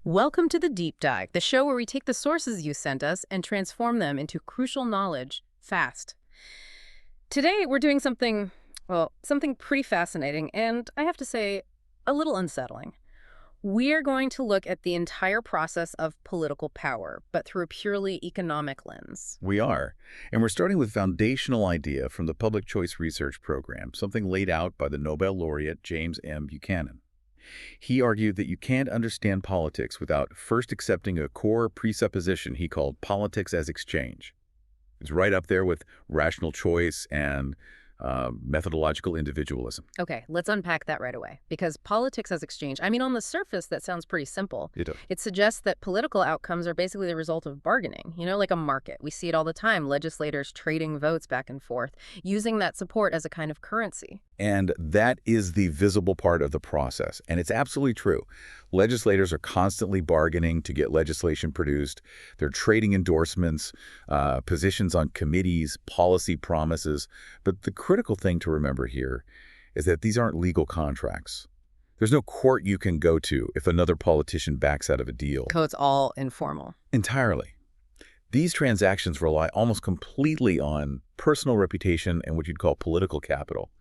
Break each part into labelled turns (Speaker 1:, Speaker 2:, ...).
Speaker 1: Welcome to the Deep Dive, the show where we take the sources you sent us and transform them into crucial knowledge fast. Today, we're doing something pretty fascinating and, I have to say, a little unsettling. We're going to look at the entire process of political power, but through a purely economic lens.
Speaker 2: We are. And we're starting with a foundational idea from the Public Choice Research Program, something laid out by the Nobel laureate James M. Buchanan. He argued that you can't understand politics without first accepting a core presupposition he called politics as exchange. It's right up there with rational choice and methodological individualism.
Speaker 1: Okay, let's unpack that right away. Because politics as exchange, on the surface, that sounds pretty simple.
Speaker 2: It does.
Speaker 1: It suggests that political outcomes are basically the result of bargaining, like a market. We see it all the time, legislators trading votes back and forth, using that support as a kind of currency.
Speaker 2: And that is the visible part of the process. And it's absolutely true. Legislators are constantly bargaining to get legislation produced. They're trading endorsements, positions on committees, policy promises. But the critical thing to remember here is that these aren't legal contracts. There's no court you can go to if another politician backs out of a deal.
Speaker 1: So it's all informal.
Speaker 2: Entirely. These transactions rely almost completely on personal reputation and what you'd call political capital.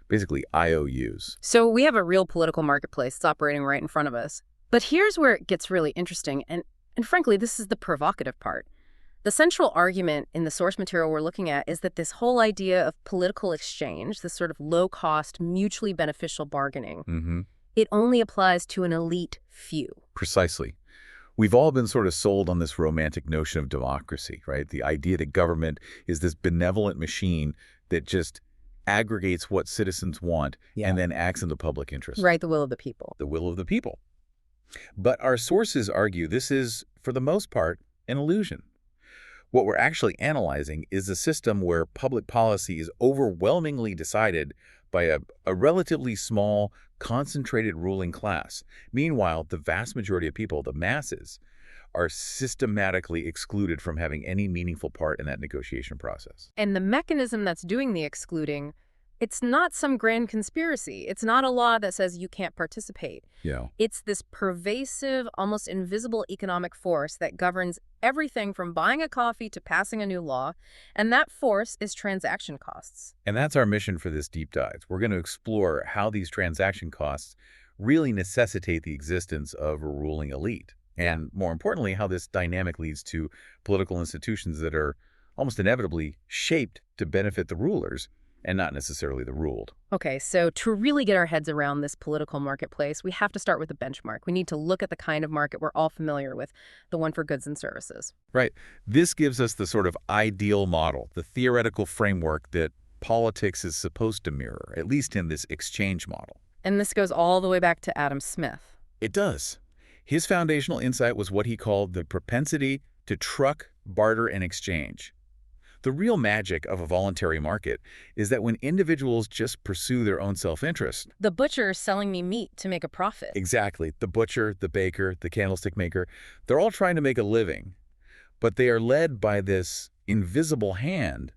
Speaker 2: Basically, IOUs.
Speaker 1: So we have a real political marketplace that's operating right in front of us. But here's where it gets really interesting, and frankly, this is the provocative part. The central argument in the source material we're looking at is that this whole idea of political exchange, this sort of low-cost, mutually beneficial bargaining, it only applies to an elite few.
Speaker 2: Precisely. We've all been sort of sold on this romantic notion of democracy, right? The idea that government is this benevolent machine that just aggregates what citizens want and then acts in the public interest.
Speaker 1: Right, the will of the people.
Speaker 2: The will of the people. But our sources argue this is, for the most part, an illusion. What we're actually analyzing is a system where public policy is overwhelmingly decided by a relatively small, concentrated ruling class. Meanwhile, the vast majority of people, the masses, are systematically excluded from having any meaningful part in that negotiation process.
Speaker 1: And the mechanism that's doing the excluding, it's not some grand conspiracy. It's not a law that says you can't participate.
Speaker 2: Yeah.
Speaker 1: It's this pervasive, almost invisible economic force that governs everything from buying a coffee to passing a new law, and that force is transaction costs.
Speaker 2: And that's our mission for this deep dive. We're going to explore how these transaction costs really necessitate the existence of a ruling elite. And more importantly, how this dynamic leads to political institutions that are almost inevitably shaped to benefit the rulers and not necessarily the ruled.
Speaker 1: Okay, so to really get our heads around this political marketplace, we have to start with the benchmark. We need to look at the kind of market we're all familiar with, the one for goods and services.
Speaker 2: Right. This gives us the sort of ideal model, the theoretical framework that politics is supposed to mirror, at least in this exchange model.
Speaker 1: And this goes all the way back to Adam Smith.
Speaker 2: It does. His foundational insight was what he called the propensity to truck, barter, and exchange. The real magic of a voluntary market is that when individuals just pursue their own self-interest.
Speaker 1: The butcher is selling me meat to make a profit.
Speaker 2: Exactly. The butcher, the baker, the candlestick maker, they're all trying to make a living. But they are led by this invisible hand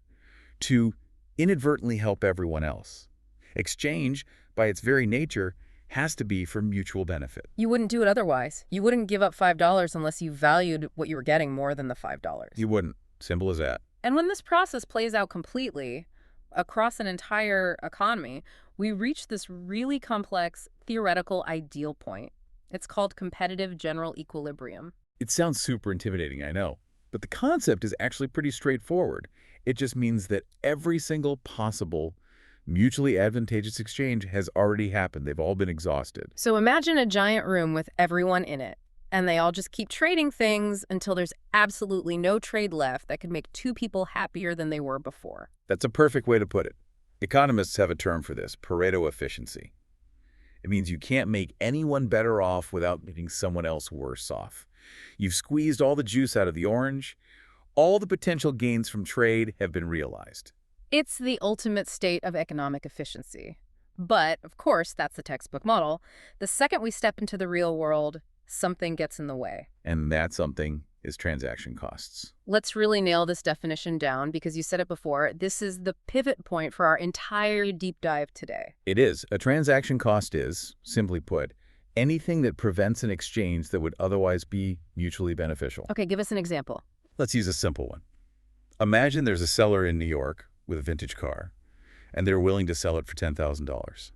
Speaker 2: to inadvertently help everyone else. Exchange, by its very nature, has to be for mutual benefit.
Speaker 1: You wouldn't do it otherwise. You wouldn't give up $5 unless you valued what you were getting more than the $5.
Speaker 2: You wouldn't. Simple as that.
Speaker 1: And when this process plays out completely across an entire economy, we reach this really complex theoretical ideal point. It's called competitive general equilibrium.
Speaker 2: It sounds super intimidating, I know. But the concept is actually pretty straightforward. It just means that every single possible mutually advantageous exchange has already happened. They've all been exhausted.
Speaker 1: So imagine a giant room with everyone in it, and they all just keep trading things until there's absolutely no trade left that could make two people happier than they were before.
Speaker 2: That's a perfect way to put it. Economists have a term for this, Pareto efficiency. It means you can't make anyone better off without making someone else worse off. You've squeezed all the juice out of the orange. All the potential gains from trade have been realized.
Speaker 1: It's the ultimate state of economic efficiency. But, of course, that's the textbook model. The second we step into the real world, something gets in the way.
Speaker 2: And that something is transaction costs.
Speaker 1: Let's really nail this definition down because you said it before. This is the pivot point for our entire deep dive today.
Speaker 2: It is. A transaction cost is, simply put, Anything that prevents an exchange that would otherwise be mutually beneficial.
Speaker 1: Okay, give us an example.
Speaker 2: Let's use a simple one. Imagine there's a seller in New York with a vintage car, and they're willing to sell it for $10,000.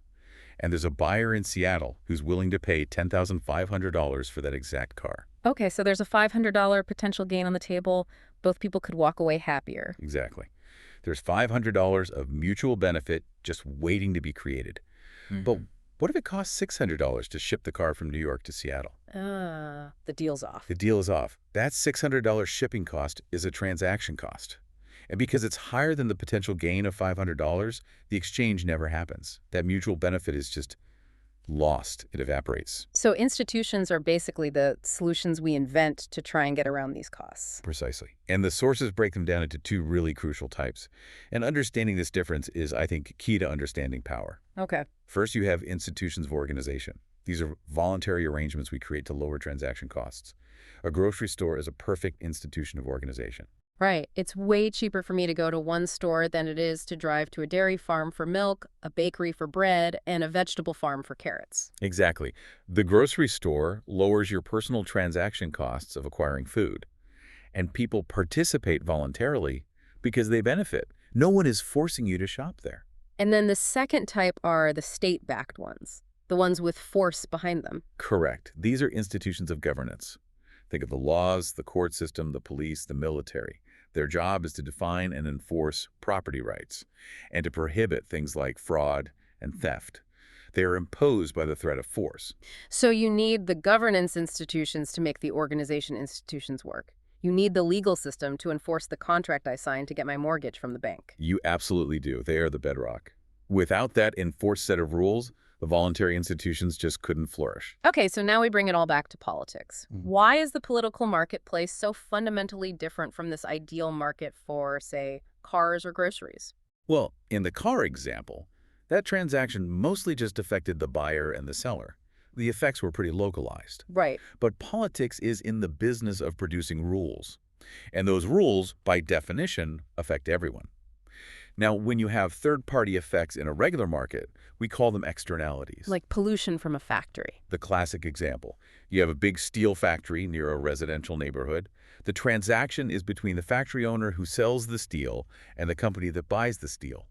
Speaker 2: And there's a buyer in Seattle who's willing to pay $10,500 for that exact car.
Speaker 1: Okay, so there's a $500 potential gain on the table. Both people could walk away happier.
Speaker 2: Exactly. There's $500 of mutual benefit just waiting to be created. But what if it costs $600 to ship the car from New York to Seattle?
Speaker 1: The deal's off.
Speaker 2: The deal is off. That $600 shipping cost is a transaction cost. And because it's higher than the potential gain of $500, the exchange never happens. That mutual benefit is just lost. It evaporates.
Speaker 1: So institutions are basically the solutions we invent to try and get around these costs.
Speaker 2: Precisely. And the sources break them down into two really crucial types. And understanding this difference is, I think, key to understanding power.
Speaker 1: Okay.
Speaker 2: First, you have institutions of organization. These are voluntary arrangements we create to lower transaction costs. A grocery store is a perfect institution of organization.
Speaker 1: Right. It's way cheaper for me to go to one store than it is to drive to a dairy farm for milk, a bakery for bread, and a vegetable farm for carrots.
Speaker 2: Exactly. The grocery store lowers your personal transaction costs of acquiring food. And people participate voluntarily because they benefit. No one is forcing you to shop there.
Speaker 1: And then the second type are the state-backed ones, the ones with force behind them.
Speaker 2: Correct. These are institutions of governance. Think of the laws, the court system, the police, the military. Their job is to define and enforce property rights and to prohibit things like fraud and theft. They are imposed by the threat of force.
Speaker 1: So you need the governance institutions to make the organization institutions work. You need the legal system to enforce the contract I signed to get my mortgage from the bank.
Speaker 2: You absolutely do. They are the bedrock. Without that enforced set of rules, the voluntary institutions just couldn't flourish.
Speaker 1: Okay, so now we bring it all back to politics. Why is the political marketplace so fundamentally different from this ideal market for, say, cars or groceries?
Speaker 2: Well, in the car example, that transaction mostly just affected the buyer and the seller. The effects were pretty localized.
Speaker 1: Right.
Speaker 2: But politics is in the business of producing rules. And those rules, by definition, affect everyone. Now, when you have third-party effects in a regular market, we call them externalities.
Speaker 1: Like pollution from a factory.
Speaker 2: The classic example. You have a big steel factory near a residential neighborhood. The transaction is between the factory owner who sells the steel and the company that buys the steel.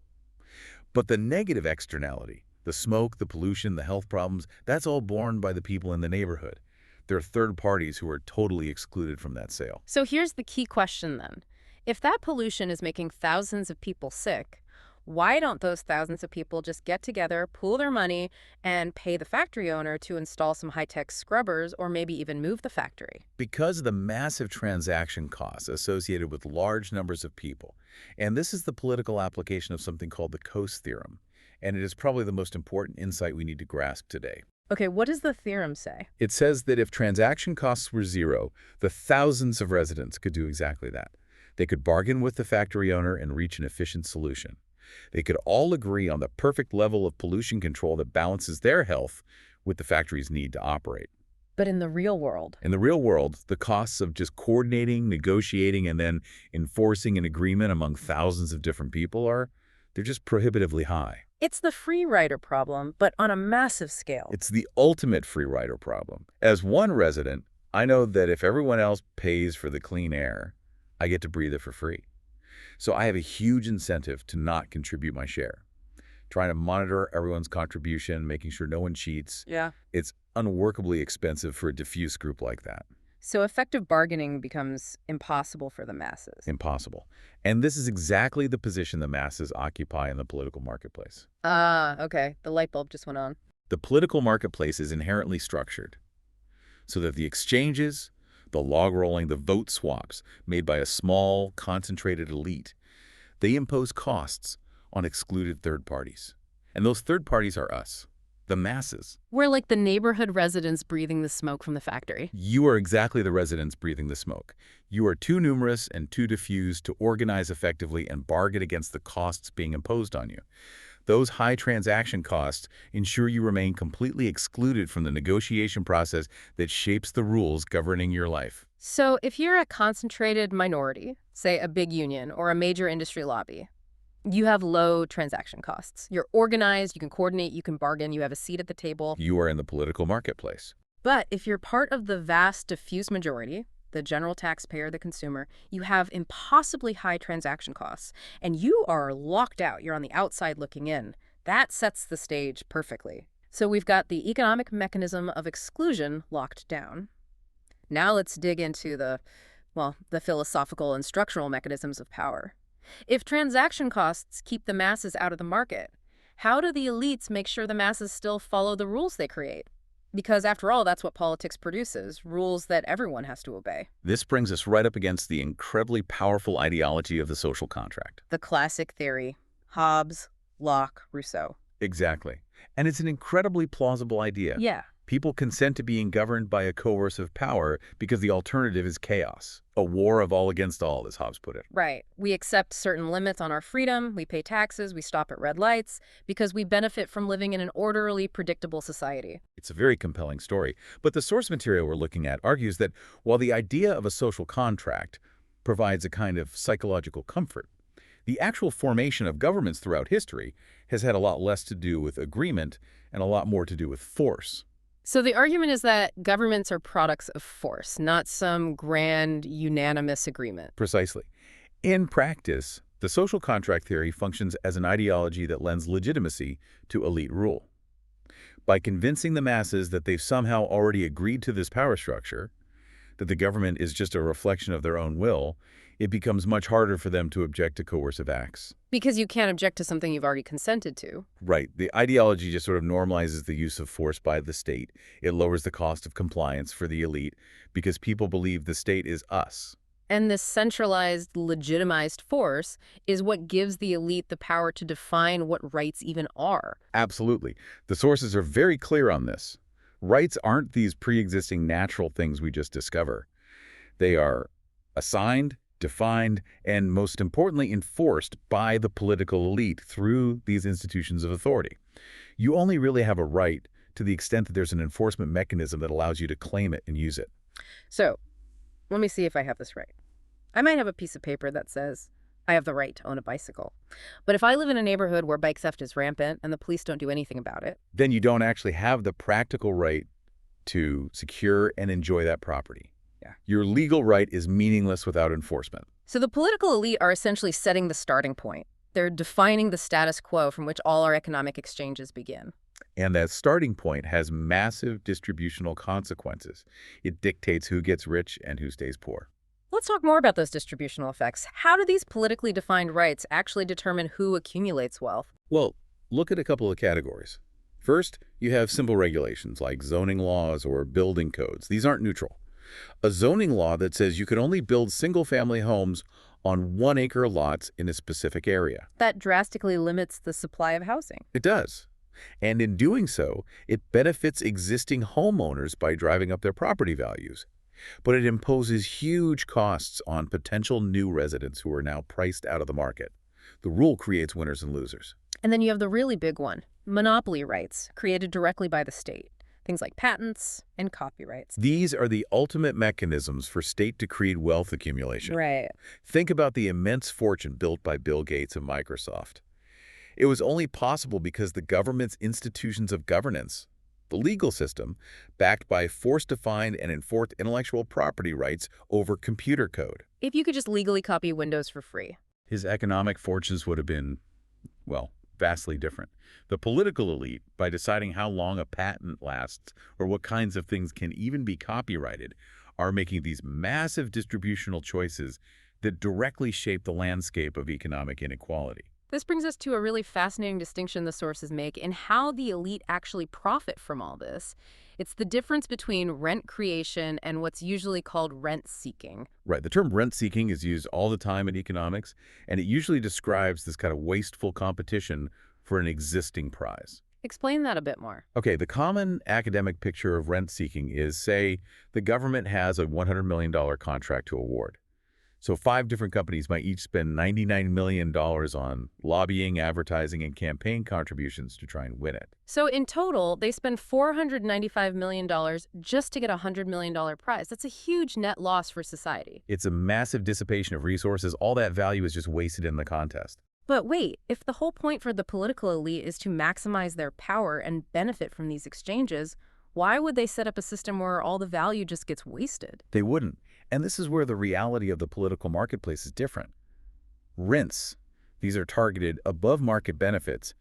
Speaker 2: But the negative externality, the smoke, the pollution, the health problems, that's all borne by the people in the neighborhood. There are third parties who are totally excluded from that sale.
Speaker 1: So here's the key question then. If that pollution is making thousands of people sick, why don't those thousands of people just get together, pool their money, and pay the factory owner to install some high-tech scrubbers or maybe even move the factory?
Speaker 2: Because of the massive transaction costs associated with large numbers of people. And this is the political application of something called the Coase theorem. And it is probably the most important insight we need to grasp today.
Speaker 1: Okay, what does the theorem say?
Speaker 2: It says that if transaction costs were zero, the thousands of residents could do exactly that. They could bargain with the factory owner and reach an efficient solution. They could all agree on the perfect level of pollution control that balances their health with the factory's need to operate.
Speaker 1: But in the real world?
Speaker 2: In the real world, the costs of just coordinating, negotiating, and then enforcing an agreement among thousands of different people they're just prohibitively high.
Speaker 1: It's the free rider problem, but on a massive scale.
Speaker 2: It's the ultimate free rider problem. As one resident, I know that if everyone else pays for the clean air, I get to breathe it for free. So I have a huge incentive to not contribute my share. Trying to monitor everyone's contribution, making sure no one cheats.
Speaker 1: Yeah.
Speaker 2: It's unworkably expensive for a diffuse group like that.
Speaker 1: So effective bargaining becomes impossible for the masses.
Speaker 2: Impossible. And this is exactly the position the masses occupy in the political marketplace.
Speaker 1: Okay. The light bulb just went on.
Speaker 2: The political marketplace is inherently structured so that the exchanges, the log rolling, the vote swaps made by a small, concentrated elite, they impose costs on excluded third parties. And those third parties are us, the masses.
Speaker 1: We're like the neighborhood residents breathing the smoke from the factory.
Speaker 2: You are exactly the residents breathing the smoke. You are too numerous and too diffused to organize effectively and bargain against the costs being imposed on you. Those high transaction costs ensure you remain completely excluded from the negotiation process that shapes the rules governing your life.
Speaker 1: So if you're a concentrated minority, say a big union or a major industry lobby, You have low transaction costs. You're organized, you can coordinate, you can bargain, you have a seat at the table.
Speaker 2: You are in the political marketplace.
Speaker 1: But if you're part of the vast, diffuse majority, the general taxpayer, the consumer, you have impossibly high transaction costs, and you are locked out. You're on the outside looking in. That sets the stage perfectly. So we've got the economic mechanism of exclusion locked down. Now let's dig into the philosophical and structural mechanisms of power. If transaction costs keep the masses out of the market, how do the elites make sure the masses still follow the rules they create? Because after all, that's what politics produces, rules that everyone has to obey.
Speaker 2: This brings us right up against the incredibly powerful ideology of the social contract.
Speaker 1: The classic theory, Hobbes, Locke, Rousseau.
Speaker 2: Exactly. And it's an incredibly plausible idea.
Speaker 1: Yeah.
Speaker 2: People consent to being governed by a coercive power because the alternative is chaos. A war of all against all, as Hobbes put it.
Speaker 1: Right. We accept certain limits on our freedom, we pay taxes, we stop at red lights, because we benefit from living in an orderly, predictable society.
Speaker 2: It's a very compelling story. But the source material we're looking at argues that while the idea of a social contract provides a kind of psychological comfort, the actual formation of governments throughout history has had a lot less to do with agreement and a lot more to do with force.
Speaker 1: So the argument is that governments are products of force, not some grand, unanimous agreement.
Speaker 2: Precisely. In practice, the social contract theory functions as an ideology that lends legitimacy to elite rule. By convincing the masses that they've somehow already agreed to this power structure, that the government is just a reflection of their own will, it becomes much harder for them to object to coercive acts.
Speaker 1: Because you can't object to something you've already consented to.
Speaker 2: Right. The ideology just sort of normalizes the use of force by the state. It lowers the cost of compliance for the elite because people believe the state is us.
Speaker 1: And this centralized, legitimized force is what gives the elite the power to define what rights even are.
Speaker 2: Absolutely. The sources are very clear on this. Rights aren't these pre-existing natural things we just discover. They are assigned, defined, and most importantly enforced by the political elite through these institutions of authority. You only really have a right to the extent that there's an enforcement mechanism that allows you to claim it and use it.
Speaker 1: So, let me see if I have this right. I might have a piece of paper that says, I have the right to own a bicycle. But if I live in a neighborhood where bike theft is rampant and the police don't do anything about it,
Speaker 2: then you don't actually have the practical right to secure and enjoy that property.
Speaker 1: Yeah.
Speaker 2: Your legal right is meaningless without enforcement.
Speaker 1: So the political elite are essentially setting the starting point. They're defining the status quo from which all our economic exchanges begin.
Speaker 2: And that starting point has massive distributional consequences. It dictates who gets rich and who stays poor.
Speaker 1: Let's talk more about those distributional effects. How do these politically defined rights actually determine who accumulates wealth?
Speaker 2: Well, look at a couple of categories. First, you have simple regulations like zoning laws or building codes. These aren't neutral. A zoning law that says you can only build single-family homes on 1-acre lots in a specific area.
Speaker 1: That drastically limits the supply of housing.
Speaker 2: It does. And in doing so, it benefits existing homeowners by driving up their property values. But it imposes huge costs on potential new residents who are now priced out of the market. The rule creates winners and losers.
Speaker 1: And then you have the really big one, monopoly rights, created directly by the state. Things like patents and copyrights.
Speaker 2: These are the ultimate mechanisms for state-decreed wealth accumulation.
Speaker 1: Right.
Speaker 2: Think about the immense fortune built by Bill Gates of Microsoft. It was only possible because the government's institutions of governance, the legal system, backed by force-defined and enforced intellectual property rights over computer code.
Speaker 1: If you could just legally copy Windows for free.
Speaker 2: His economic fortunes would have been, well, vastly different. The political elite, by deciding how long a patent lasts or what kinds of things can even be copyrighted, are making these massive distributional choices that directly shape the landscape of economic inequality.
Speaker 1: This brings us to a really fascinating distinction the sources make in how the elite actually profit from all this. It's the difference between rent creation and what's usually called rent seeking.
Speaker 2: Right. The term rent seeking is used all the time in economics, and it usually describes this kind of wasteful competition for an existing prize.
Speaker 1: Explain that a bit more.
Speaker 2: Okay, the common academic picture of rent seeking is, say, the government has a $100 million contract to award. So 5 different companies might each spend $99 million on lobbying, advertising, and campaign contributions to try and win it.
Speaker 1: So in total, they spend $495 million just to get a $100 million prize. That's a huge net loss for society.
Speaker 2: It's a massive dissipation of resources. All that value is just wasted in the contest.
Speaker 1: But wait, if the whole point for the political elite is to maximize their power and benefit from these exchanges, why would they set up a system where all the value just gets wasted?
Speaker 2: They wouldn't. And this is where the reality of the political marketplace is different. Rents, these are targeted above market benefits.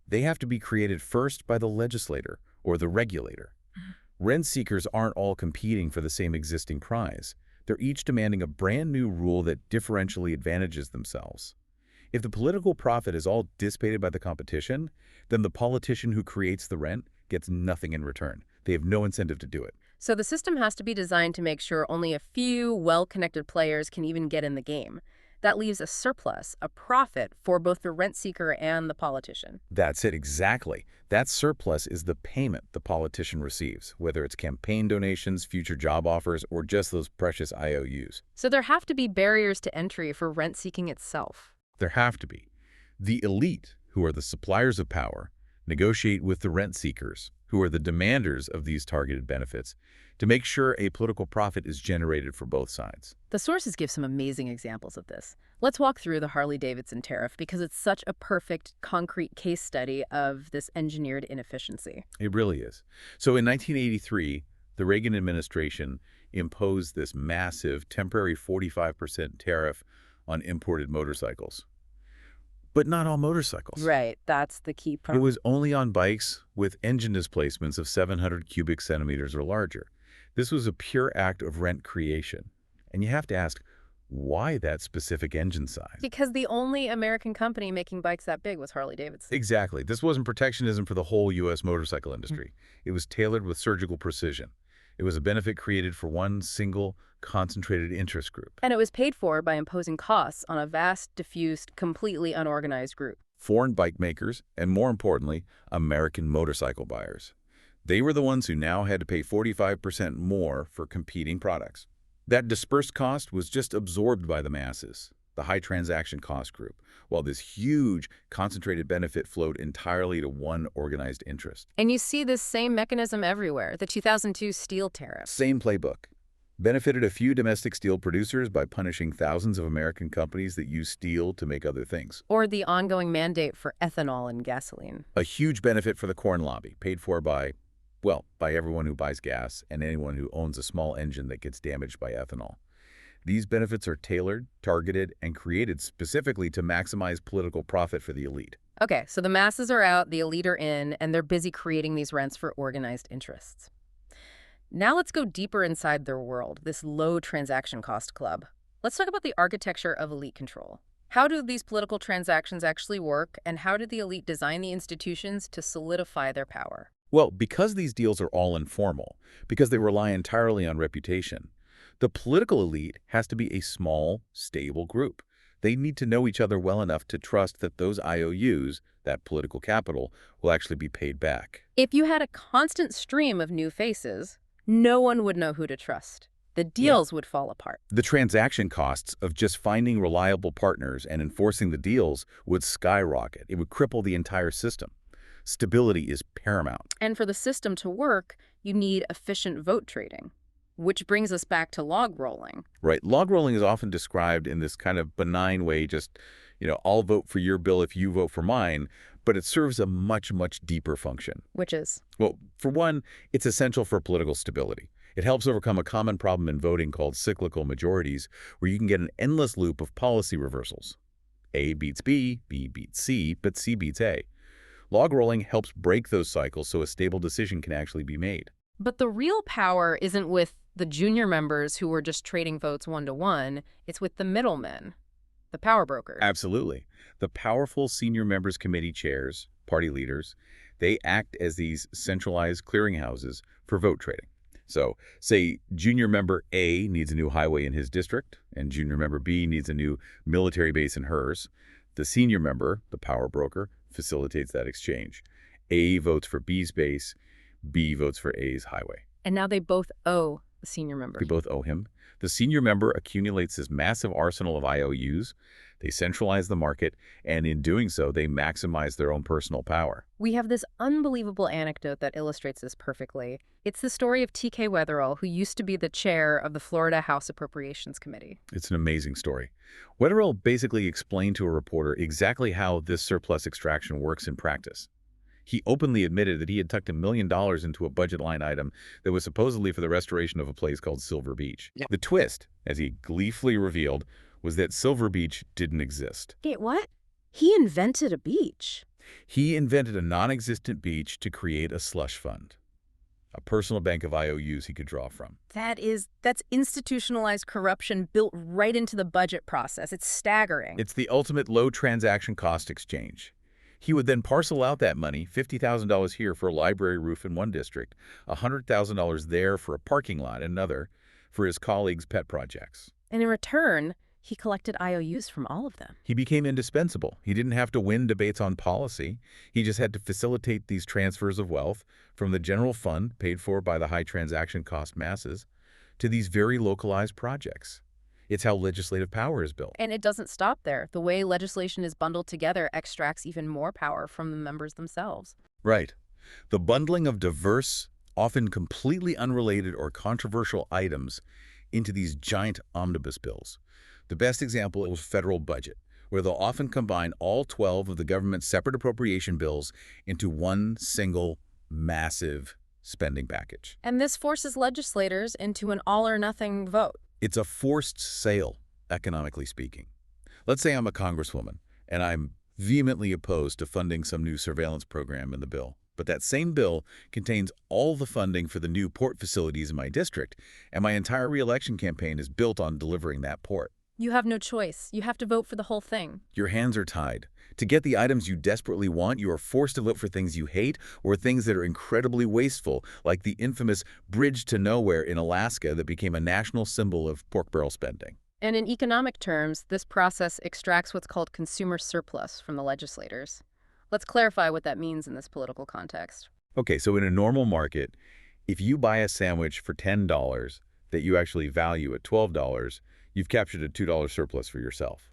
Speaker 2: They have to be created first by the legislator or the regulator. Rent seekers aren't all competing for the same existing prize. They're each demanding a brand new rule that differentially advantages themselves. If the political profit is all dissipated by the competition, then the politician who creates the rent gets nothing in return. They have no incentive to do it.
Speaker 1: So the system has to be designed to make sure only a few well-connected players can even get in the game. That leaves a surplus, a profit, for both the rent seeker and the politician.
Speaker 2: That's it, exactly. That surplus is the payment the politician receives, whether it's campaign donations, future job offers, or just those precious IOUs.
Speaker 1: So there have to be barriers to entry for rent seeking itself.
Speaker 2: There have to be. The elite, who are the suppliers of power, negotiate with the rent seekers, who are the demanders of these targeted benefits, to make sure a political profit is generated for both sides.
Speaker 1: The sources give some amazing examples of this. Let's walk through the Harley-Davidson tariff because it's such a perfect, concrete case study of this engineered inefficiency.
Speaker 2: It really is. So in 1983, the Reagan administration imposed this massive temporary 45% tariff on imported motorcycles. But not all motorcycles.
Speaker 1: Right, that's the key
Speaker 2: It
Speaker 1: problem.
Speaker 2: was only on bikes with engine displacements of 700 cubic centimeters or larger. This was a pure act of rent creation. And you have to ask, why that specific engine size?
Speaker 1: Because the only American company making bikes that big was Harley-Davidson.
Speaker 2: Exactly. This wasn't protectionism for the whole U.S. motorcycle industry. It was tailored with surgical precision. It was a benefit created for one single, concentrated interest group.
Speaker 1: And it was paid for by imposing costs on a vast, diffused, completely unorganized group.
Speaker 2: Foreign bike makers, and more importantly, American motorcycle buyers. They were the ones who now had to pay 45% more for competing products. That dispersed cost was just absorbed by the masses, the high transaction cost group, while this huge, concentrated benefit flowed entirely to one organized interest.
Speaker 1: And you see this same mechanism everywhere, the 2002 steel tariff.
Speaker 2: Same playbook. Benefited a few domestic steel producers by punishing thousands of American companies that use steel to make other things.
Speaker 1: Or the ongoing mandate for ethanol in gasoline.
Speaker 2: A huge benefit for the corn lobby, paid for by, well, by everyone who buys gas and anyone who owns a small engine that gets damaged by ethanol. These benefits are tailored, targeted, and created specifically to maximize political profit for the elite.
Speaker 1: Okay, so the masses are out, the elite are in, and they're busy creating these rents for organized interests. Now let's go deeper inside their world, this low transaction cost club. Let's talk about the architecture of elite control. How do these political transactions actually work, and how do the elite design the institutions to solidify their power?
Speaker 2: Well, because these deals are all informal, because they rely entirely on reputation, the political elite has to be a small, stable group. They need to know each other well enough to trust that those IOUs, that political capital, will actually be paid back.
Speaker 1: If you had a constant stream of new faces, no one would know who to trust. The deals would fall apart.
Speaker 2: The transaction costs of just finding reliable partners and enforcing the deals would skyrocket. It would cripple the entire system. Stability is paramount.
Speaker 1: And for the system to work, you need efficient vote trading, which brings us back to log rolling.
Speaker 2: Right. Log rolling is often described in this kind of benign way, just, I'll vote for your bill if you vote for mine, but it serves a much, much deeper function.
Speaker 1: Which is?
Speaker 2: Well, for one, it's essential for political stability. It helps overcome a common problem in voting called cyclical majorities, where you can get an endless loop of policy reversals. A beats B beats C, but C beats A. Log rolling helps break those cycles so a stable decision can actually be made.
Speaker 1: But the real power isn't with the junior members who are just trading votes one-to-one. It's with the middlemen, the power brokers.
Speaker 2: Absolutely. The powerful senior members committee chairs, party leaders, they act as these centralized clearinghouses for vote trading. So, say junior member A needs a new highway in his district, and junior member B needs a new military base in hers. The senior member, the power broker, facilitates that exchange. A votes for B's base, B votes for A's highway.
Speaker 1: And now they both owe the senior member.
Speaker 2: They both owe him. The senior member accumulates this massive arsenal of IOUs. They centralize the market, and in doing so, they maximize their own personal power.
Speaker 1: We have this unbelievable anecdote that illustrates this perfectly. It's the story of T.K. Weatherall, who used to be the chair of the Florida House Appropriations Committee.
Speaker 2: It's an amazing story. Weatherall basically explained to a reporter exactly how this surplus extraction works in practice. He openly admitted that he had tucked $1 million into a budget line item that was supposedly for the restoration of a place called Silver Beach. Yeah. The twist, as he gleefully revealed, was that Silver Beach didn't exist.
Speaker 1: Wait, what? He invented a beach.
Speaker 2: He invented a non-existent beach to create a slush fund, a personal bank of IOUs he could draw from.
Speaker 1: That's institutionalized corruption built right into the budget process. It's staggering.
Speaker 2: It's the ultimate low transaction cost exchange. He would then parcel out that money, $50,000 here for a library roof in one district, $100,000 there for a parking lot in another, for his colleagues' pet projects.
Speaker 1: And in return, he collected IOUs from all of them.
Speaker 2: He became indispensable. He didn't have to win debates on policy. He just had to facilitate these transfers of wealth from the general fund, paid for by the high transaction cost masses, to these very localized projects. It's how legislative power is built.
Speaker 1: And it doesn't stop there. The way legislation is bundled together extracts even more power from the members themselves.
Speaker 2: Right. The bundling of diverse, often completely unrelated or controversial items into these giant omnibus bills. The best example is federal budget, where they'll often combine all 12 of the government's separate appropriation bills into one single, massive spending package.
Speaker 1: And this forces legislators into an all-or-nothing vote.
Speaker 2: It's a forced sale, economically speaking. Let's say I'm a congresswoman, and I'm vehemently opposed to funding some new surveillance program in the bill. But that same bill contains all the funding for the new port facilities in my district, and my entire re-election campaign is built on delivering that port.
Speaker 1: You have no choice. You have to vote for the whole thing.
Speaker 2: Your hands are tied. To get the items you desperately want, you are forced to vote for things you hate or things that are incredibly wasteful, like the infamous Bridge to Nowhere in Alaska that became a national symbol of pork barrel spending.
Speaker 1: And in economic terms, this process extracts what's called consumer surplus from the legislators. Let's clarify what that means in this political context.
Speaker 2: Okay, so in a normal market, if you buy a sandwich for $10 that you actually value at $12, you've captured a $2 surplus for yourself.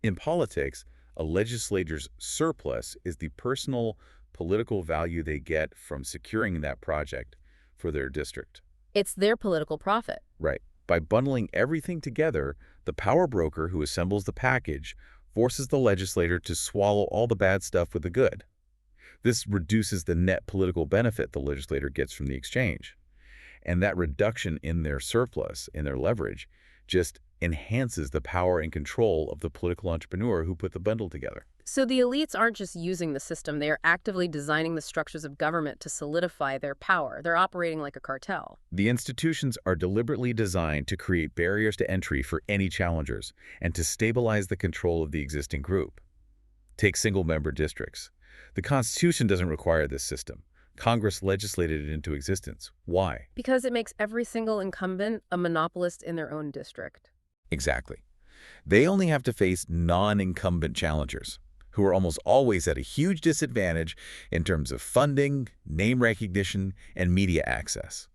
Speaker 2: In politics, a legislator's surplus is the personal political value they get from securing that project for their district.
Speaker 1: It's their political profit.
Speaker 2: Right. By bundling everything together, the power broker who assembles the package forces the legislator to swallow all the bad stuff with the good. This reduces the net political benefit the legislator gets from the exchange. And that reduction in their surplus, in their leverage, just enhances the power and control of the political entrepreneur who put the bundle together.
Speaker 1: So the elites aren't just using the system, they are actively designing the structures of government to solidify their power. They're operating like a cartel.
Speaker 2: The institutions are deliberately designed to create barriers to entry for any challengers and to stabilize the control of the existing group. Take single-member districts. The Constitution doesn't require this system. Congress legislated it into existence. Why?
Speaker 1: Because it makes every single incumbent a monopolist in their own district.
Speaker 2: Exactly. They only have to face non-incumbent challengers, who are almost always at a huge disadvantage in terms of funding, name recognition, and media access.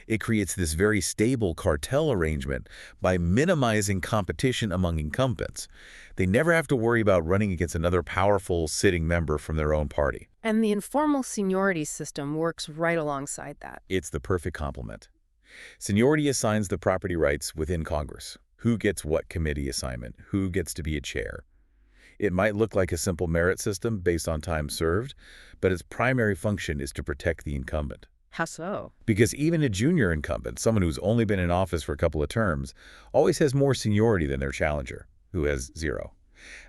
Speaker 2: It creates this very stable cartel arrangement by minimizing competition among incumbents. They never have to worry about running against another powerful sitting member from their own party.
Speaker 1: And the informal seniority system works right alongside that.
Speaker 2: It's the perfect complement. Seniority assigns the property rights within Congress. Who gets what committee assignment? Who gets to be a chair? It might look like a simple merit system based on time served, but its primary function is to protect the incumbent.
Speaker 1: How so?
Speaker 2: Because even a junior incumbent, someone who's only been in office for a couple of terms, always has more seniority than their challenger, who has zero.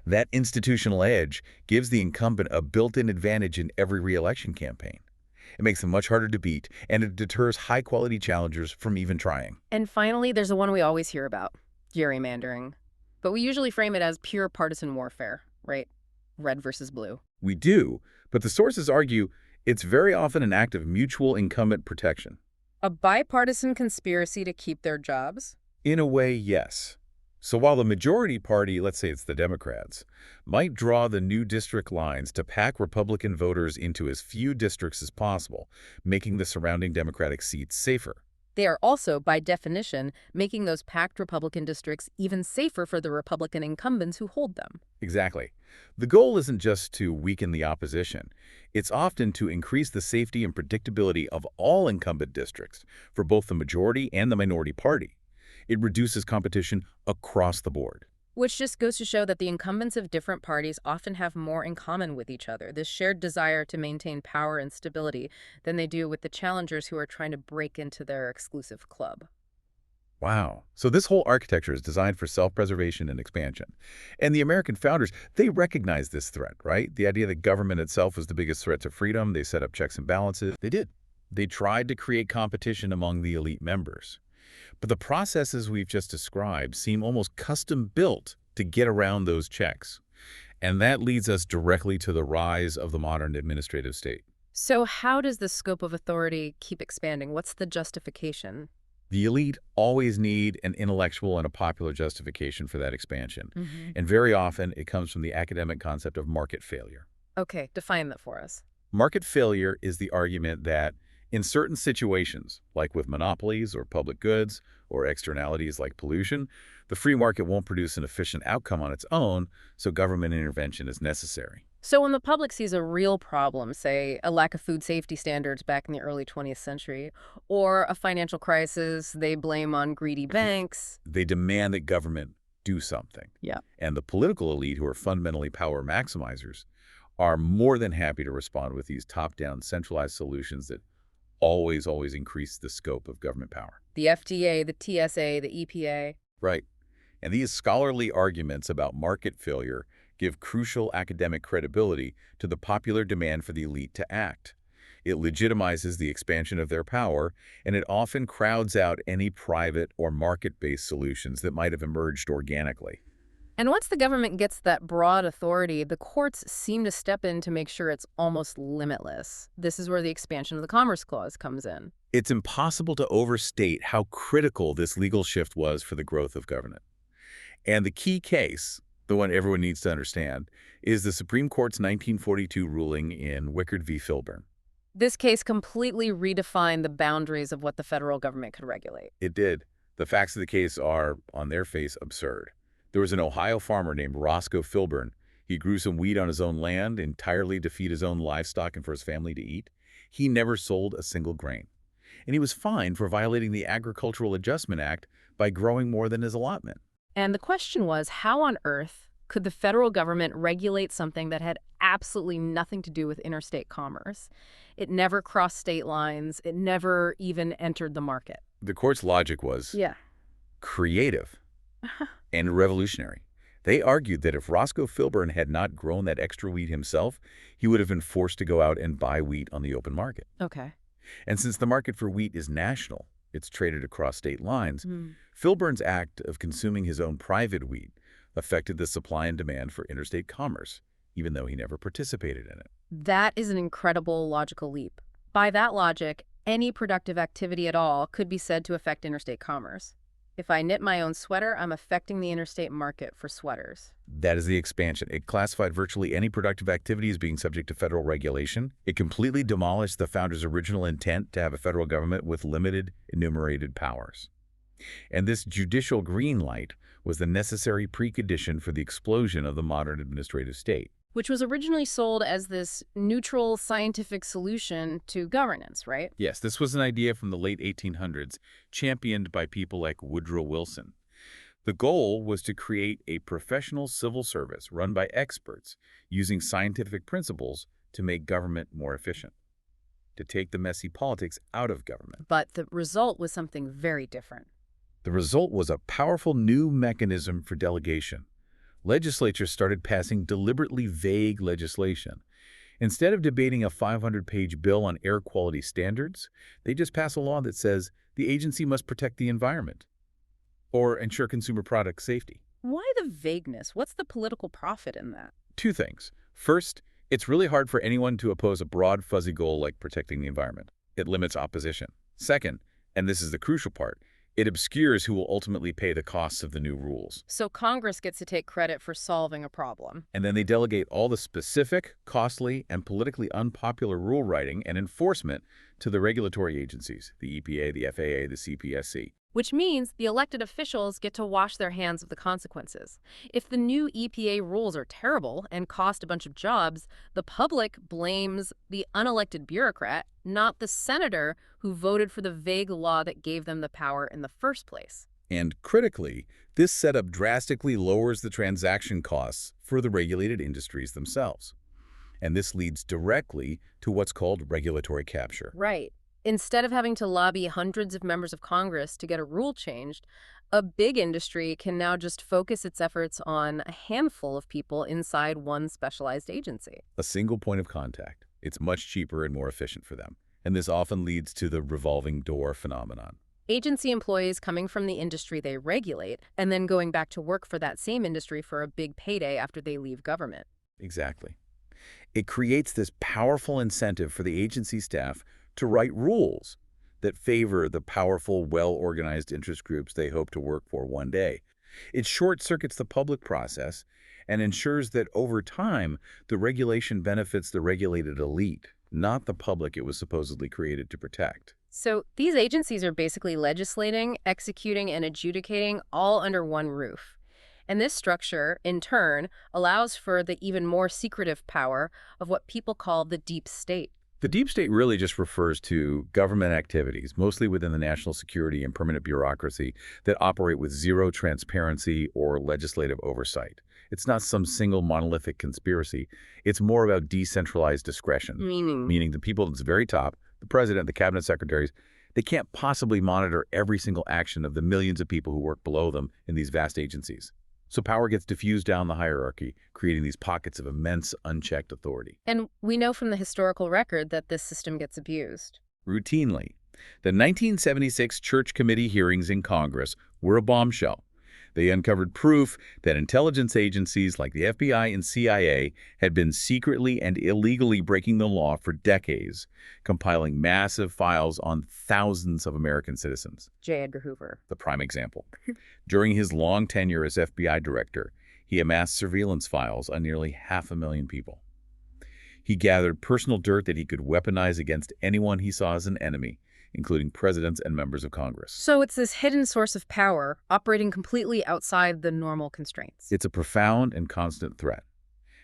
Speaker 2: That institutional edge gives the incumbent a built-in advantage in every re-election campaign. It makes them much harder to beat, and it deters high-quality challengers from even trying.
Speaker 1: And finally, there's the one we always hear about, gerrymandering. But we usually frame it as pure partisan warfare, right? Red versus blue.
Speaker 2: We do, but the sources argue it's very often an act of mutual incumbent protection.
Speaker 1: A bipartisan conspiracy to keep their jobs?
Speaker 2: In a way, yes. So while the majority party, let's say it's the Democrats, might draw the new district lines to pack Republican voters into as few districts as possible, making the surrounding Democratic seats safer.
Speaker 1: They are also, by definition, making those packed Republican districts even safer for the Republican incumbents who hold them.
Speaker 2: Exactly. The goal isn't just to weaken the opposition. It's often to increase the safety and predictability of all incumbent districts for both the majority and the minority party. It reduces competition across the board.
Speaker 1: Which just goes to show that the incumbents of different parties often have more in common with each other, this shared desire to maintain power and stability, than they do with the challengers who are trying to break into their exclusive club.
Speaker 2: Wow. So this whole architecture is designed for self-preservation and expansion. And the American founders, they recognized this threat, right? The idea that government itself was the biggest threat to freedom. They set up checks and balances. They did. They tried to create competition among the elite members. But the processes we've just described seem almost custom-built to get around those checks. And that leads us directly to the rise of the modern administrative state.
Speaker 1: So how does the scope of authority keep expanding? What's the justification?
Speaker 2: The elite always need an intellectual and a popular justification for that expansion.
Speaker 1: Mm-hmm.
Speaker 2: And very often, it comes from the academic concept of market failure.
Speaker 1: Okay, define that for us.
Speaker 2: Market failure is the argument that in certain situations, like with monopolies or public goods or externalities like pollution, the free market won't produce an efficient outcome on its own, so government intervention is necessary.
Speaker 1: So when the public sees a real problem, say a lack of food safety standards back in the early 20th century, or a financial crisis they blame on greedy banks.
Speaker 2: They demand that government do something.
Speaker 1: Yeah.
Speaker 2: And the political elite, who are fundamentally power maximizers, are more than happy to respond with these top-down centralized solutions that always increase the scope of government power.
Speaker 1: The FDA, the TSA, the EPA.
Speaker 2: Right. And these scholarly arguments about market failure give crucial academic credibility to the popular demand for the elite to act. It legitimizes the expansion of their power, and it often crowds out any private or market-based solutions that might have emerged organically.
Speaker 1: And once the government gets that broad authority, the courts seem to step in to make sure it's almost limitless. This is where the expansion of the Commerce Clause comes in.
Speaker 2: It's impossible to overstate how critical this legal shift was for the growth of government. And the key case, the one everyone needs to understand, is the Supreme Court's 1942 ruling in Wickard v. Filburn.
Speaker 1: This case completely redefined the boundaries of what the federal government could regulate.
Speaker 2: It did. The facts of the case are, on their face, absurd. There was an Ohio farmer named Roscoe Filburn. He grew some wheat on his own land entirely to feed his own livestock and for his family to eat. He never sold a single grain. And he was fined for violating the Agricultural Adjustment Act by growing more than his allotment.
Speaker 1: And the question was, how on earth could the federal government regulate something that had absolutely nothing to do with interstate commerce? It never crossed state lines. It never even entered the market.
Speaker 2: The court's logic was creative and revolutionary. They argued that if Roscoe Filburn had not grown that extra wheat himself, he would have been forced to go out and buy wheat on the open market.
Speaker 1: Okay.
Speaker 2: And since the market for wheat is national, it's traded across state lines, Filburn's act of consuming his own private wheat affected the supply and demand for interstate commerce, even though he never participated in it.
Speaker 1: That is an incredible logical leap. By that logic, any productive activity at all could be said to affect interstate commerce. If I knit my own sweater, I'm affecting the interstate market for sweaters.
Speaker 2: That is the expansion. It classified virtually any productive activity as being subject to federal regulation. It completely demolished the founders' original intent to have a federal government with limited enumerated powers. And this judicial green light was the necessary precondition for the explosion of the modern administrative state.
Speaker 1: Which was originally sold as this neutral scientific solution to governance, right?
Speaker 2: Yes, this was an idea from the late 1800s, championed by people like Woodrow Wilson. The goal was to create a professional civil service run by experts using scientific principles to make government more efficient, to take the messy politics out of government.
Speaker 1: But the result was something very different.
Speaker 2: The result was a powerful new mechanism for delegation. Legislatures started passing deliberately vague legislation. Instead of debating a 500-page bill on air quality standards, they just pass a law that says the agency must protect the environment or ensure consumer product safety.
Speaker 1: Why the vagueness? What's the political profit in that?
Speaker 2: Two things. First, it's really hard for anyone to oppose a broad, fuzzy goal like protecting the environment. It limits opposition. Second, and this is the crucial part, It obscures who will ultimately pay the costs of the new rules.
Speaker 1: So Congress gets to take credit for solving a problem.
Speaker 2: And then they delegate all the specific, costly, and politically unpopular rule writing and enforcement to the regulatory agencies, the EPA, the FAA, the CPSC.
Speaker 1: Which means the elected officials get to wash their hands of the consequences. If the new EPA rules are terrible and cost a bunch of jobs, the public blames the unelected bureaucrat, not the senator who voted for the vague law that gave them the power in the first place.
Speaker 2: And critically, this setup drastically lowers the transaction costs for the regulated industries themselves. And this leads directly to what's called regulatory capture.
Speaker 1: Right. Instead of having to lobby hundreds of members of Congress to get a rule changed, a big industry can now just focus its efforts on a handful of people inside one specialized agency.
Speaker 2: A single point of contact. It's much cheaper and more efficient for them. And this often leads to the revolving door phenomenon.
Speaker 1: Agency employees coming from the industry they regulate and then going back to work for that same industry for a big payday after they leave government.
Speaker 2: Exactly. It creates this powerful incentive for the agency staff to write rules that favor the powerful, well-organized interest groups they hope to work for one day. It short-circuits the public process and ensures that over time, the regulation benefits the regulated elite, not the public it was supposedly created to protect.
Speaker 1: So these agencies are basically legislating, executing, and adjudicating all under one roof. And this structure, in turn, allows for the even more secretive power of what people call the deep state.
Speaker 2: The deep state really just refers to government activities, mostly within the national security and permanent bureaucracy, that operate with zero transparency or legislative oversight. It's not some single monolithic conspiracy. It's more about decentralized discretion, meaning the people at the very top, the president, the cabinet secretaries, they can't possibly monitor every single action of the millions of people who work below them in these vast agencies. So power gets diffused down the hierarchy, creating these pockets of immense, unchecked authority.
Speaker 1: And we know from the historical record that this system gets abused.
Speaker 2: Routinely. The 1976 Church Committee hearings in Congress were a bombshell. They uncovered proof that intelligence agencies like the FBI and CIA had been secretly and illegally breaking the law for decades, compiling massive files on thousands of American citizens.
Speaker 1: J. Edgar Hoover.
Speaker 2: The prime example. During his long tenure as FBI director, he amassed surveillance files on nearly 500,000 people. He gathered personal dirt that he could weaponize against anyone he saw as an enemy, including presidents and members of Congress.
Speaker 1: So it's this hidden source of power operating completely outside the normal constraints.
Speaker 2: It's a profound and constant threat.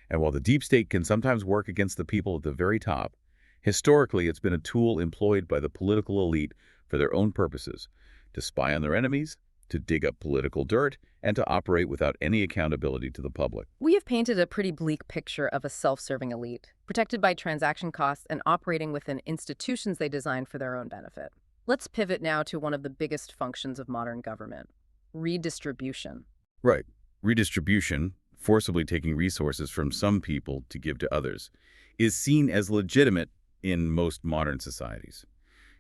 Speaker 2: And while the deep state can sometimes work against the people at the very top, historically it's been a tool employed by the political elite for their own purposes, to spy on their enemies, to dig up political dirt, and to operate without any accountability to the public.
Speaker 1: We have painted a pretty bleak picture of a self-serving elite, protected by transaction costs and operating within institutions they designed for their own benefit. Let's pivot now to one of the biggest functions of modern government: redistribution.
Speaker 2: Right. Redistribution, forcibly taking resources from some people to give to others, is seen as legitimate in most modern societies.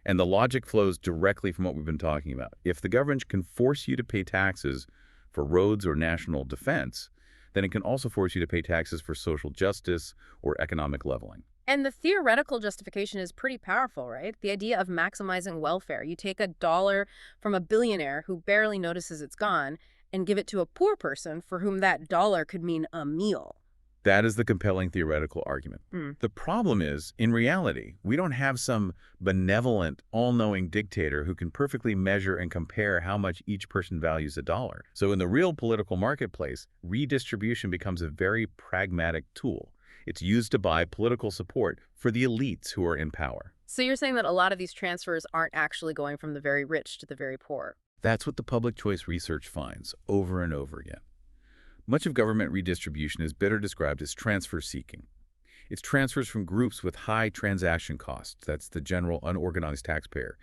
Speaker 2: And the logic flows directly from what we've been talking about. If the government can force you to pay taxes for roads or national defense, then it can also force you to pay taxes for social justice or economic leveling.
Speaker 1: And the theoretical justification is pretty powerful, right? The idea of maximizing welfare. You take $1 from a billionaire who barely notices it's gone and give it to a poor person for whom that dollar could mean a meal.
Speaker 2: That is the compelling theoretical argument. The problem is, in reality, we don't have some benevolent, all-knowing dictator who can perfectly measure and compare how much each person values a dollar. So in the real political marketplace, redistribution becomes a very pragmatic tool. It's used to buy political support for the elites who are in power.
Speaker 1: So you're saying that a lot of these transfers aren't actually going from the very rich to the very poor.
Speaker 2: That's what the public choice research finds over and over again. Much of government redistribution is better described as transfer seeking. It's transfers from groups with high transaction costs, that's the general unorganized taxpayer,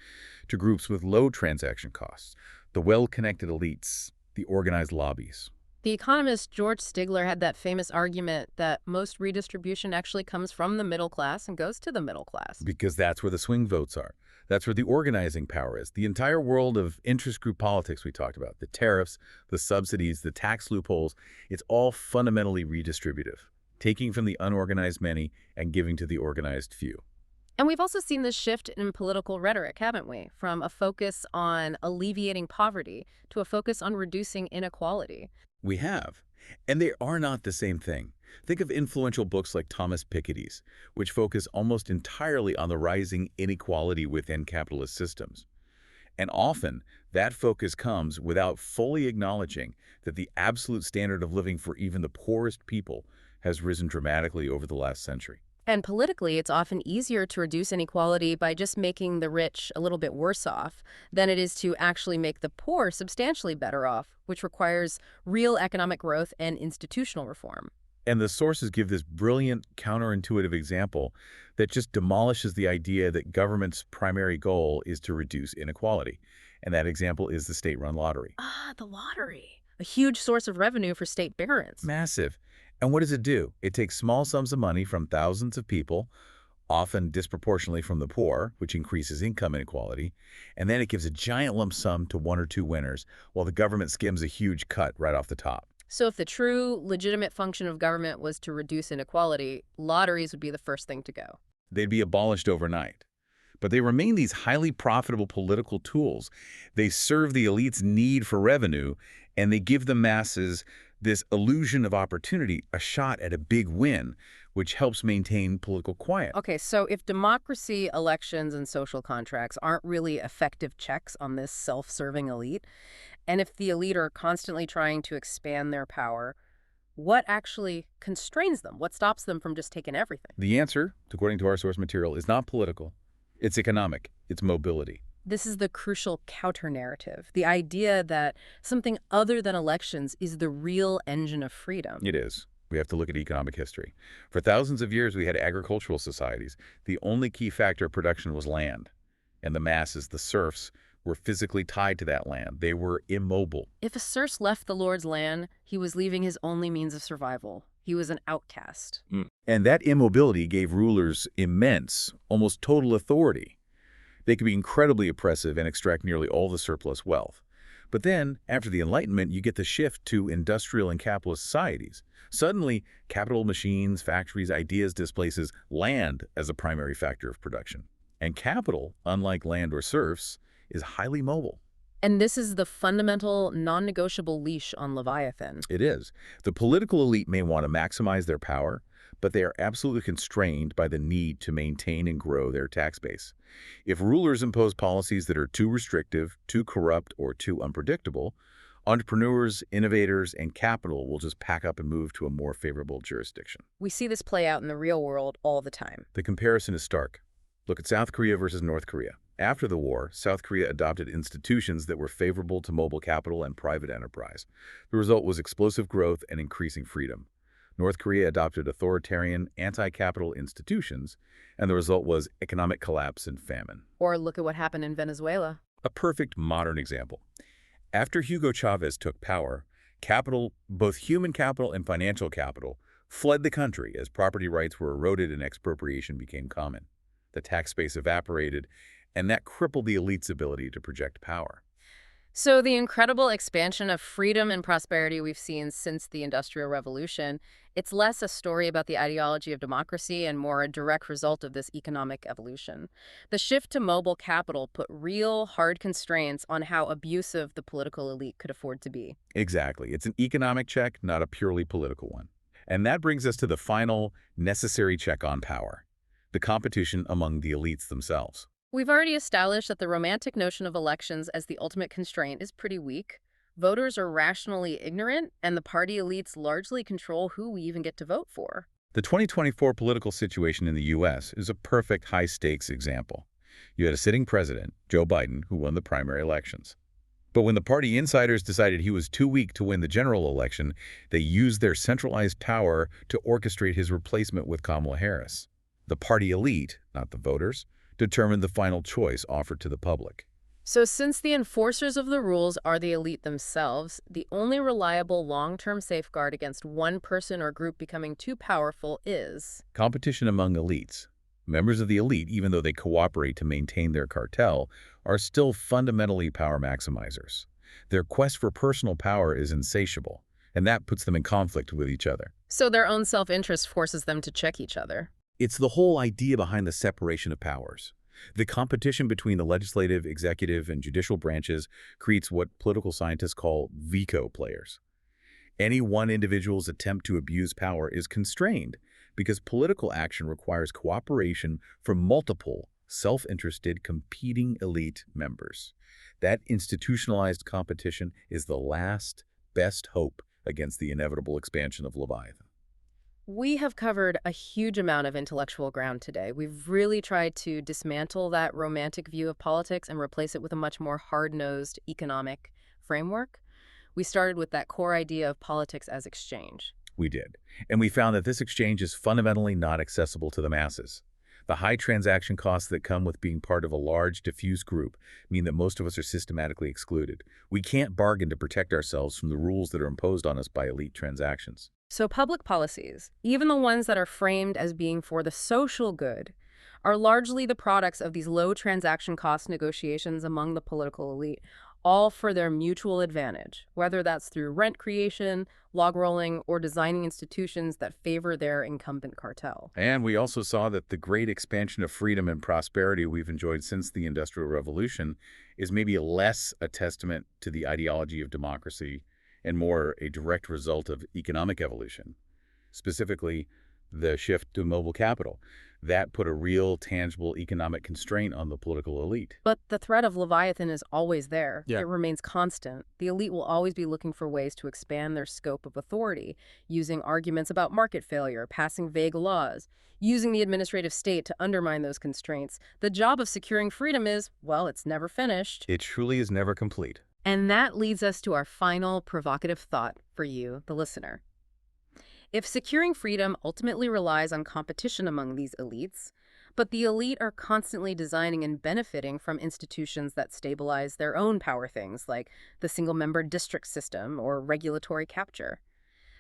Speaker 2: to groups with low transaction costs, the well-connected elites, the organized lobbies.
Speaker 1: The economist George Stigler had that famous argument that most redistribution actually comes from the middle class and goes to the middle class.
Speaker 2: Because that's where the swing votes are. That's where the organizing power is. The entire world of interest group politics we talked about, the tariffs, the subsidies, the tax loopholes, it's all fundamentally redistributive, taking from the unorganized many and giving to the organized few.
Speaker 1: And we've also seen this shift in political rhetoric, haven't we? From a focus on alleviating poverty to a focus on reducing inequality.
Speaker 2: We have. And they are not the same thing. Think of influential books like Thomas Piketty's, which focus almost entirely on the rising inequality within capitalist systems. And often, that focus comes without fully acknowledging that the absolute standard of living for even the poorest people has risen dramatically over the last century.
Speaker 1: And politically, it's often easier to reduce inequality by just making the rich a little bit worse off than it is to actually make the poor substantially better off, which requires real economic growth and institutional reform.
Speaker 2: And the sources give this brilliant, counterintuitive example that just demolishes the idea that government's primary goal is to reduce inequality. And that example is the state-run lottery.
Speaker 1: Ah, the lottery. A huge source of revenue for state barons.
Speaker 2: Massive. And what does it do? It takes small sums of money from thousands of people, often disproportionately from the poor, which increases income inequality, and then it gives a giant lump sum to one or two winners, while the government skims a huge cut right off the top.
Speaker 1: So if the true, legitimate function of government was to reduce inequality, lotteries would be the first thing to go.
Speaker 2: They'd be abolished overnight. But they remain these highly profitable political tools. They serve the elite's need for revenue, and they give the masses this illusion of opportunity, a shot at a big win, which helps maintain political quiet.
Speaker 1: Okay, so if democracy, elections, and social contracts aren't really effective checks on this self-serving elite, and if the elite are constantly trying to expand their power, what actually constrains them? What stops them from just taking everything?
Speaker 2: The answer, according to our source material, is not political. It's economic. It's mobility.
Speaker 1: This is the crucial counter-narrative, the idea that something other than elections is the real engine of freedom.
Speaker 2: It is. We have to look at economic history. For thousands of years, we had agricultural societies. The only key factor of production was land. And the masses, the serfs, were physically tied to that land. They were immobile.
Speaker 1: If a serf left the Lord's land, he was leaving his only means of survival. He was an outcast.
Speaker 2: And that immobility gave rulers immense, almost total authority. They could be incredibly oppressive and extract nearly all the surplus wealth. But then, after the Enlightenment, you get the shift to industrial and capitalist societies. Suddenly, capital machines, factories, ideas displaces land as a primary factor of production. And capital, unlike land or serfs, is highly mobile.
Speaker 1: And this is the fundamental, non-negotiable leash on Leviathan.
Speaker 2: It is. The political elite may want to maximize their power, but they are absolutely constrained by the need to maintain and grow their tax base. If rulers impose policies that are too restrictive, too corrupt, or too unpredictable, entrepreneurs, innovators, and capital will just pack up and move to a more favorable jurisdiction.
Speaker 1: We see this play out in the real world all the time.
Speaker 2: The comparison is stark. Look at South Korea versus North Korea. After the war, South Korea adopted institutions that were favorable to mobile capital and private enterprise. The result was explosive growth and increasing freedom. North Korea adopted authoritarian, anti-capital institutions, and the result was economic collapse and famine.
Speaker 1: Or look at what happened in Venezuela.
Speaker 2: A perfect modern example. After Hugo Chavez took power, capital, both human capital and financial capital, fled the country as property rights were eroded and expropriation became common. The tax base evaporated, and that crippled the elite's ability to project power.
Speaker 1: So the incredible expansion of freedom and prosperity we've seen since the Industrial Revolution, it's less a story about the ideology of democracy and more a direct result of this economic evolution. The shift to mobile capital put real, hard constraints on how abusive the political elite could afford to be.
Speaker 2: Exactly. It's an economic check, not a purely political one. And that brings us to the final necessary check on power, the competition among the elites themselves.
Speaker 1: We've already established that the romantic notion of elections as the ultimate constraint is pretty weak. Voters are rationally ignorant, and the party elites largely control who we even get to vote for.
Speaker 2: The 2024 political situation in the U.S. is a perfect high-stakes example. You had a sitting president, Joe Biden, who won the primary elections. But when the party insiders decided he was too weak to win the general election, they used their centralized power to orchestrate his replacement with Kamala Harris. The party elite, not the voters, determined the final choice offered to the public.
Speaker 1: So since the enforcers of the rules are the elite themselves, the only reliable long-term safeguard against one person or group becoming too powerful is
Speaker 2: competition among elites. Members of the elite, even though they cooperate to maintain their cartel, are still fundamentally power maximizers. Their quest for personal power is insatiable, and that puts them in conflict with each other.
Speaker 1: So their own self-interest forces them to check each other.
Speaker 2: It's the whole idea behind the separation of powers. The competition between the legislative, executive, and judicial branches creates what political scientists call veto players. Any one individual's attempt to abuse power is constrained because political action requires cooperation from multiple, self-interested, competing elite members. That institutionalized competition is the last, best hope against the inevitable expansion of Leviathan.
Speaker 1: We have covered a huge amount of intellectual ground today. We've really tried to dismantle that romantic view of politics and replace it with a much more hard-nosed economic framework. We started with that core idea of politics as exchange.
Speaker 2: We did. And we found that this exchange is fundamentally not accessible to the masses. The high transaction costs that come with being part of a large, diffuse group mean that most of us are systematically excluded. We can't bargain to protect ourselves from the rules that are imposed on us by elite transactions.
Speaker 1: So public policies, even the ones that are framed as being for the social good, are largely the products of these low transaction cost negotiations among the political elite, all for their mutual advantage, whether that's through rent creation, log rolling, or designing institutions that favor their incumbent cartel.
Speaker 2: And we also saw that the great expansion of freedom and prosperity we've enjoyed since the Industrial Revolution is maybe less a testament to the ideology of democracy and more a direct result of economic evolution, specifically the shift to mobile capital. That put a real, tangible economic constraint on the political elite.
Speaker 1: But the threat of Leviathan is always there.
Speaker 2: Yeah.
Speaker 1: It remains constant. The elite will always be looking for ways to expand their scope of authority, using arguments about market failure, passing vague laws, using the administrative state to undermine those constraints. The job of securing freedom is, well, it's never finished.
Speaker 2: It truly is never complete.
Speaker 1: And that leads us to our final provocative thought for you, the listener. If securing freedom ultimately relies on competition among these elites, but the elite are constantly designing and benefiting from institutions that stabilize their own power things, like the single-member district system or regulatory capture,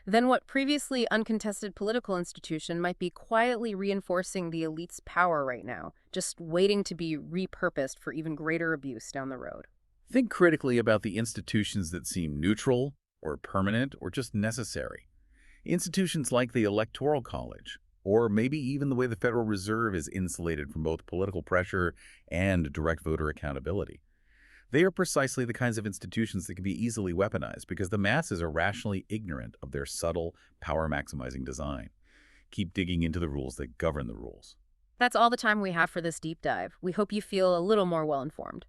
Speaker 1: then what previously uncontested political institution might be quietly reinforcing the elite's power right now, just waiting to be repurposed for even greater abuse down the road?
Speaker 2: Think critically about the institutions that seem neutral or permanent or just necessary. Institutions like the Electoral College, or maybe even the way the Federal Reserve is insulated from both political pressure and direct voter accountability. They are precisely the kinds of institutions that can be easily weaponized because the masses are rationally ignorant of their subtle, power-maximizing design. Keep digging into the rules that govern the rules.
Speaker 1: That's all the time we have for this deep dive. We hope you feel a little more well-informed.